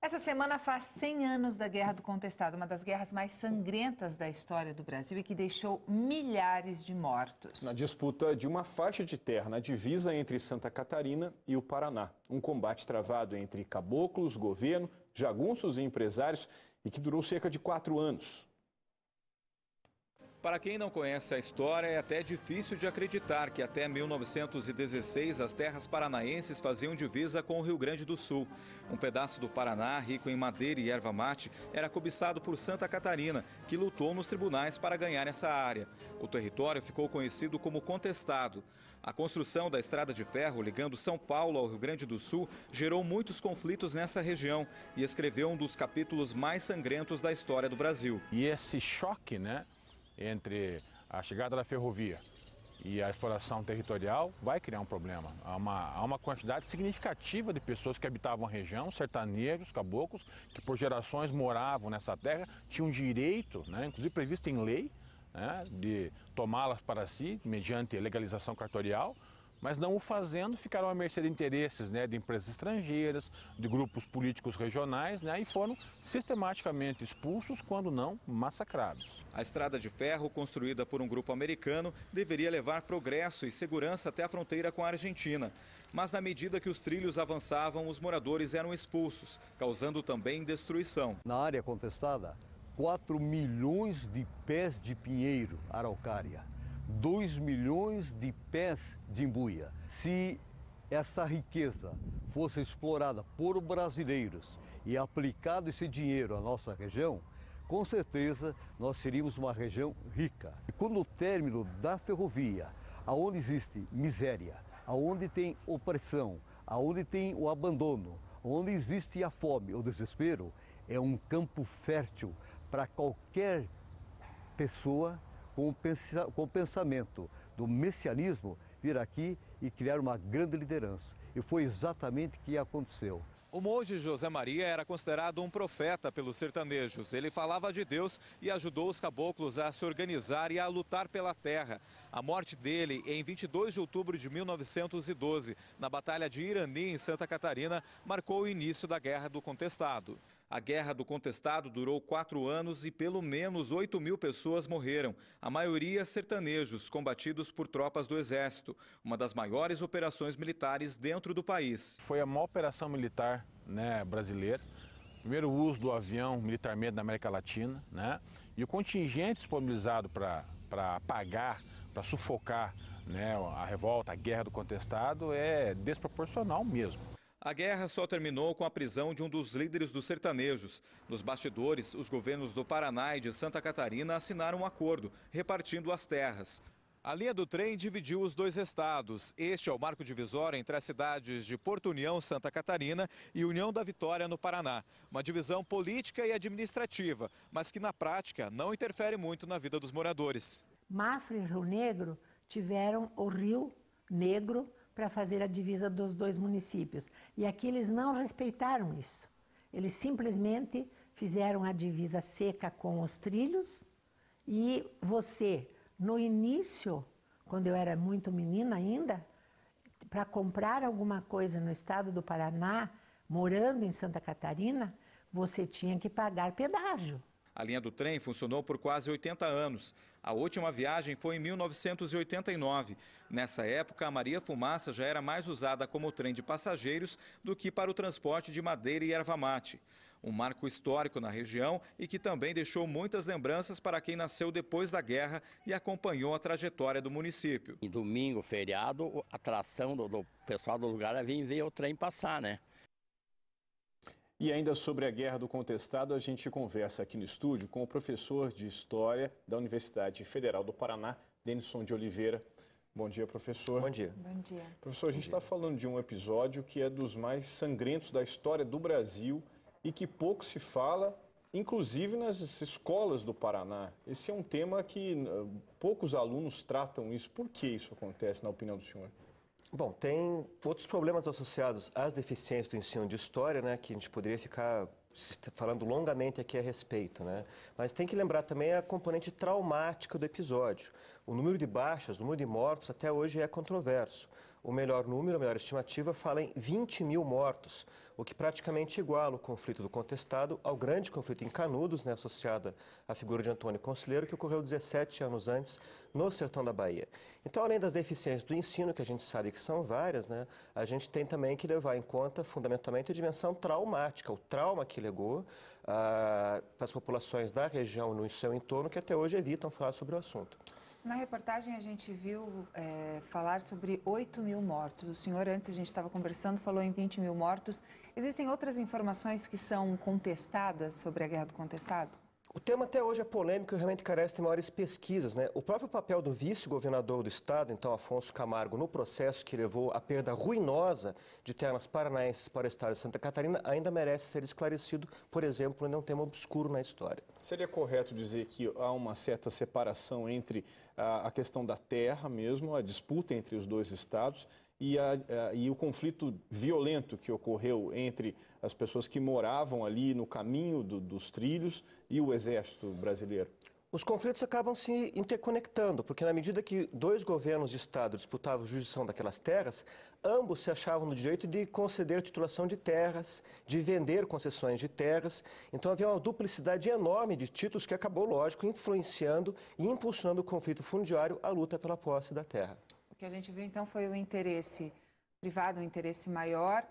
Essa semana faz 100 anos da Guerra do Contestado, uma das guerras mais sangrentas da história do Brasil e que deixou milhares de mortos. Na disputa de uma faixa de terra na divisa entre Santa Catarina e o Paraná. Um combate travado entre caboclos, governo, jagunços e empresários e que durou cerca de 4 anos. Para quem não conhece a história, é até difícil de acreditar que até 1916 as terras paranaenses faziam divisa com o Rio Grande do Sul. Um pedaço do Paraná, rico em madeira e erva mate, era cobiçado por Santa Catarina, que lutou nos tribunais para ganhar essa área. O território ficou conhecido como Contestado. A construção da estrada de ferro ligando São Paulo ao Rio Grande do Sul gerou muitos conflitos nessa região e escreveu um dos capítulos mais sangrentos da história do Brasil. E esse choque, entre a chegada da ferrovia e a exploração territorial vai criar um problema. Há uma quantidade significativa de pessoas que habitavam a região, sertanejos, caboclos, que por gerações moravam nessa terra, tinham direito, inclusive previsto em lei, de tomá-las para si, mediante legalização cartorial, mas não o fazendo, ficaram à mercê de interesses de empresas estrangeiras, de grupos políticos regionais, e foram sistematicamente expulsos, quando não massacrados. A estrada de ferro, construída por um grupo americano, deveria levar progresso e segurança até a fronteira com a Argentina. Mas na medida que os trilhos avançavam, os moradores eram expulsos, causando também destruição. Na área contestada, 4 milhões de pés de pinheiro, araucária. 2 milhões de pés de embuia. Se esta riqueza fosse explorada por brasileiros e aplicado esse dinheiro à nossa região, com certeza nós seríamos uma região rica. E quando o término da ferrovia, aonde existe miséria, aonde tem opressão, aonde tem o abandono, onde existe a fome, o desespero, é um campo fértil para qualquer pessoa com o pensamento do messianismo, vir aqui e criar uma grande liderança. E foi exatamente o que aconteceu. O monge José Maria era considerado um profeta pelos sertanejos. Ele falava de Deus e ajudou os caboclos a se organizar e a lutar pela terra. A morte dele, em 22 de outubro de 1912, na Batalha de Irani, em Santa Catarina, marcou o início da Guerra do Contestado. A Guerra do Contestado durou 4 anos e pelo menos 8 mil pessoas morreram, a maioria sertanejos, combatidos por tropas do Exército, uma das maiores operações militares dentro do país. Foi a maior operação militar brasileira, primeiro uso do avião militarmente na América Latina, e o contingente disponibilizado para apagar, para sufocar a revolta, a Guerra do Contestado é desproporcional mesmo. A guerra só terminou com a prisão de um dos líderes dos sertanejos. Nos bastidores, os governos do Paraná e de Santa Catarina assinaram um acordo, repartindo as terras. A linha do trem dividiu os dois estados. Este é o marco divisório entre as cidades de Porto União, Santa Catarina, e União da Vitória, no Paraná. Uma divisão política e administrativa, mas que na prática não interfere muito na vida dos moradores. Mafra e Rio Negro tiveram o Rio Negro para fazer a divisa dos dois municípios. E aqui eles não respeitaram isso. Eles simplesmente fizeram a divisa seca com os trilhos e você, no início, quando eu era muito menina ainda, para comprar alguma coisa no estado do Paraná, morando em Santa Catarina, você tinha que pagar pedágio. A linha do trem funcionou por quase 80 anos. A última viagem foi em 1989. Nessa época, a Maria Fumaça já era mais usada como trem de passageiros do que para o transporte de madeira e erva mate. Um marco histórico na região e que também deixou muitas lembranças para quem nasceu depois da guerra e acompanhou a trajetória do município. Em domingo, feriado, a atração do pessoal do lugar é vir ver o trem passar, E ainda sobre a Guerra do Contestado, a gente conversa aqui no estúdio com o professor de História da Universidade Federal do Paraná, Denison de Oliveira. Bom dia, professor. Bom dia. Bom dia. Professor, a gente está falando de um episódio que é dos mais sangrentos da história do Brasil e que pouco se fala, inclusive nas escolas do Paraná. Esse é um tema que poucos alunos tratam isso. Por que isso acontece, na opinião do senhor? Bom, tem outros problemas associados às deficiências do ensino de história, que a gente poderia ficar falando longamente aqui a respeito, Mas tem que lembrar também a componente traumática do episódio. O número de baixas, o número de mortos até hoje é controverso. o melhor número, a melhor estimativa, fala em 20 mil mortos, o que praticamente iguala o conflito do contestado ao grande conflito em Canudos, né, associado à figura de Antônio Conselheiro, que ocorreu 17 anos antes no sertão da Bahia. Então, além das deficiências do ensino, que a gente sabe que são várias, né, a gente tem também que levar em conta, fundamentalmente, a dimensão traumática, o trauma que legou para as populações da região no seu entorno, que até hoje evitam falar sobre o assunto. Na reportagem a gente viu falar sobre 8 mil mortos. O senhor, antes a gente estava conversando, falou em 20 mil mortos. Existem outras informações que são contestadas sobre a Guerra do Contestado? O tema até hoje é polêmico e realmente carece de maiores pesquisas, né? O próprio papel do vice-governador do estado, então Afonso Camargo, no processo que levou à perda ruinosa de terras paranaenses para o estado de Santa Catarina, ainda merece ser esclarecido, por exemplo, ainda é um tema obscuro na história. Seria correto dizer que há uma certa separação entre a questão da terra mesmo, a disputa entre os dois estados e o conflito violento que ocorreu entre as pessoas que moravam ali no caminho dos trilhos e o exército brasileiro? Os conflitos acabam se interconectando, porque na medida que dois governos de estado disputavam a jurisdição daquelas terras, ambos se achavam no direito de conceder titulação de terras, de vender concessões de terras. Então havia uma duplicidade enorme de títulos que acabou, lógico, influenciando e impulsionando o conflito fundiário, a luta pela posse da terra. O que a gente viu então foi o interesse privado, o interesse maior,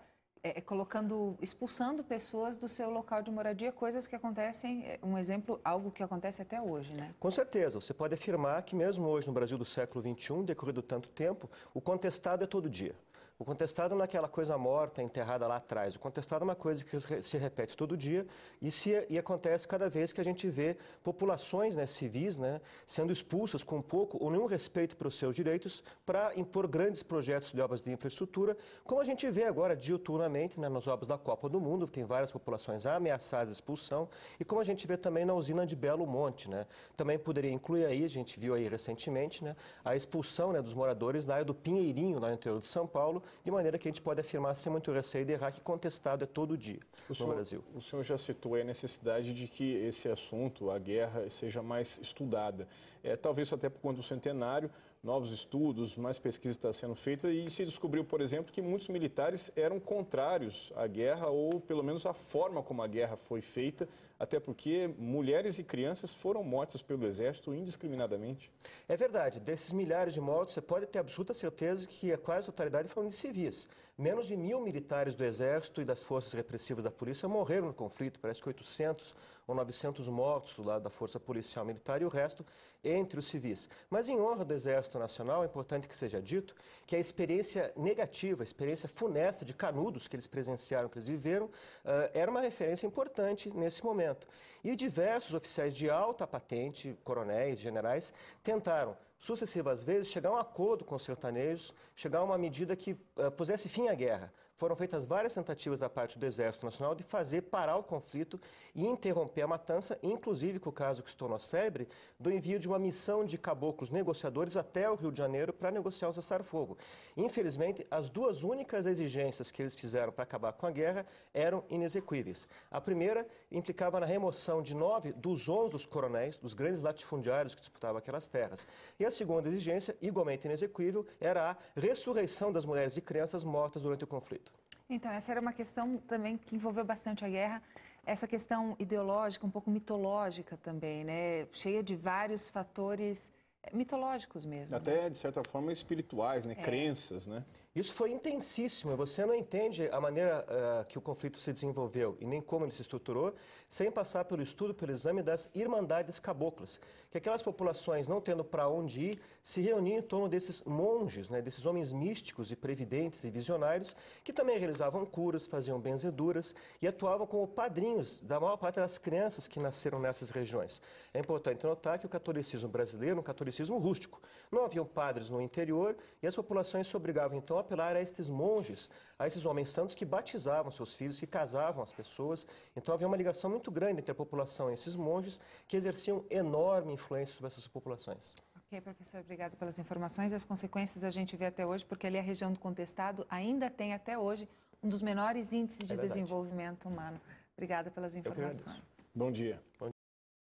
expulsando pessoas do seu local de moradia, coisas que acontecem, um exemplo, algo que acontece até hoje, né? Com certeza, você pode afirmar que mesmo hoje no Brasil do século XXI, decorrido tanto tempo, o contestado é todo dia. O contestado não é aquela coisa morta, enterrada lá atrás. O contestado é uma coisa que se repete todo dia e acontece cada vez que a gente vê populações, né, civis, né, sendo expulsas com pouco ou nenhum respeito para os seus direitos para impor grandes projetos de obras de infraestrutura, como a gente vê agora diuturnamente, né, nas obras da Copa do Mundo, tem várias populações ameaçadas de expulsão, e como a gente vê também na usina de Belo Monte, né. Também poderia incluir aí, a gente viu aí recentemente, né, a expulsão, né, dos moradores na área do Pinheirinho, lá no interior de São Paulo, de maneira que a gente pode afirmar sem muito receio de errar que contestado é todo dia no Brasil. O senhor já citou a necessidade de que esse assunto, a guerra, seja mais estudada. Talvez até por conta do centenário, novos estudos, mais pesquisa está sendo feita e se descobriu, por exemplo, que muitos militares eram contrários à guerra ou pelo menos à forma como a guerra foi feita, até porque mulheres e crianças foram mortas pelo exército indiscriminadamente. É verdade, desses milhares de mortos, você pode ter absoluta certeza que a quase totalidade foram de civis. Menos de 1.000 militares do exército e das forças repressivas da polícia morreram no conflito, parece que 800 ou 900 mortos do lado da força policial militar e o resto entre os civis. Mas em honra do Exército Nacional, é importante que seja dito que a experiência negativa, a experiência funesta de Canudos que eles presenciaram, que eles viveram, era uma referência importante nesse momento. E diversos oficiais de alta patente, coronéis, generais, tentaram sucessivas vezes chegar a um acordo com os sertanejos, chegar a uma medida que pusesse fim à guerra. Foram feitas várias tentativas da parte do Exército Nacional de fazer parar o conflito e interromper a matança, inclusive com o caso que se tornou célebre, do envio de uma missão de caboclos negociadores até o Rio de Janeiro para negociar um cessar-fogo. Infelizmente, as duas únicas exigências que eles fizeram para acabar com a guerra eram inexequíveis. A primeira implicava na remoção de 9 dos 11 dos coronéis, dos grandes latifundiários que disputavam aquelas terras. E a segunda exigência, igualmente inexequível, era a ressurreição das mulheres e crianças mortas durante o conflito. Então, essa era uma questão também que envolveu bastante a guerra, essa questão ideológica, um pouco mitológica também, né? Cheia de vários fatores mitológicos mesmo. Até, de certa forma, espirituais, né? Crenças, né? Isso foi intensíssimo. Você não entende a maneira que o conflito se desenvolveu e nem como ele se estruturou, sem passar pelo estudo, pelo exame das irmandades caboclas, que aquelas populações, não tendo para onde ir, se reuniam em torno desses monges, né, desses homens místicos e previdentes e visionários, que também realizavam curas, faziam benzeduras e atuavam como padrinhos da maior parte das crianças que nasceram nessas regiões. É importante notar que o catolicismo brasileiro é um catolicismo rústico. Não haviam padres no interior e as populações se obrigavam, então, a apelar a estes monges, a esses homens santos que batizavam seus filhos, que casavam as pessoas. Então havia uma ligação muito grande entre a população e esses monges que exerciam enorme influência sobre essas populações. Ok, professor, obrigado pelas informações. As consequências a gente vê até hoje, porque ali a região do Contestado ainda tem até hoje um dos menores índices de desenvolvimento humano. Obrigada pelas informações. Bom dia.